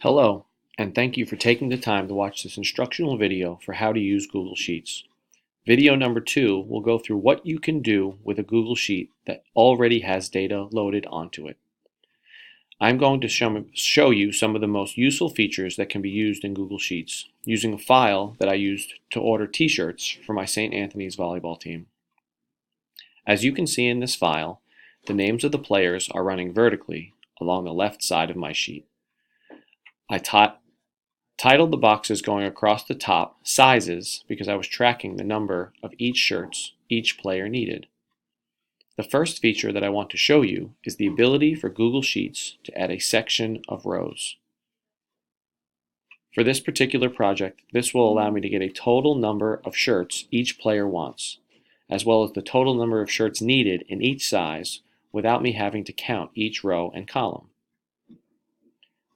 Hello, and thank you for taking the time to watch this instructional video for how to use Google Sheets. Video number 2 will go through what you can do with a Google Sheet that already has data loaded onto it. I'm going to show you some of the most useful features that can be used in Google Sheets using a file that I used to order t-shirts for my St. Anthony's volleyball team. As you can see in this file, the names of the players are running vertically along the left side of my sheet. I titled the boxes going across the top sizes because I was tracking the number of each shirts each player needed. The first feature that I want to show you is the ability for Google Sheets to add a section of rows. For this particular project, this will allow me to get a total number of shirts each player wants, as well as the total number of shirts needed in each size without me having to count each row and column.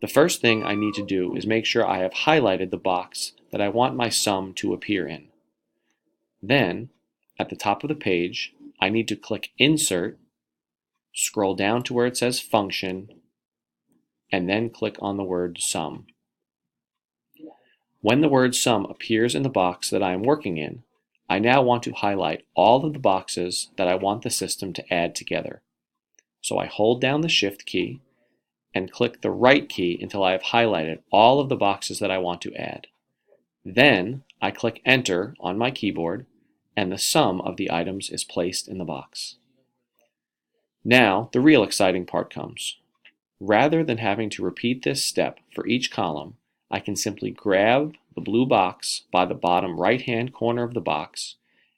The first thing I need to do is make sure I have highlighted the box that I want my sum to appear in. Then, at the top of the page, I need to click Insert, scroll down to where it says Function, and then click on the word Sum. When the word Sum appears in the box that I am working in, I now want to highlight all of the boxes that I want the system to add together. So I hold down the Shift key and click the right key until I have highlighted all of the boxes that I want to add. Then I click Enter on my keyboard and the sum of the items is placed in the box. Now the real exciting part comes. Rather than having to repeat this step for each column, I can simply grab the blue box by the bottom right-hand corner of the box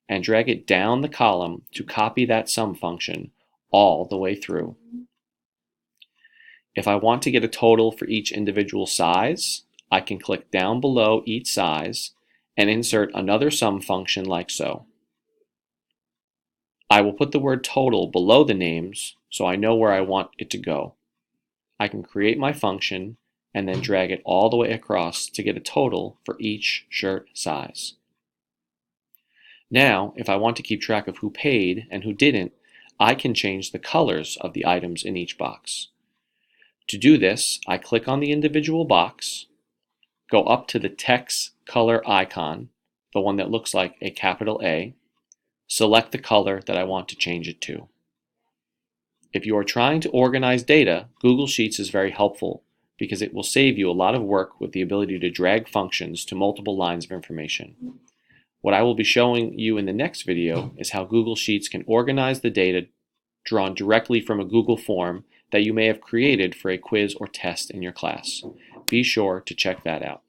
and drag it down the column to copy that sum function all the way through. If I want to get a total for each individual size, I can click down below each size and insert another sum function like so. I will put the word total below the names so I know where I want it to go. I can create my function and then drag it all the way across to get a total for each shirt size. Now, if I want to keep track of who paid and who didn't, I can change the colors of the items in each box. To do this, I click on the individual box, go up to the text color icon, the one that looks like a capital A, select the color that I want to change it to. If you are trying to organize data, Google Sheets is very helpful because it will save you a lot of work with the ability to drag functions to multiple lines of information. What I will be showing you in the next video is how Google Sheets can organize the data drawn directly from a Google form that you may have created for a quiz or test in your class. Be sure to check that out.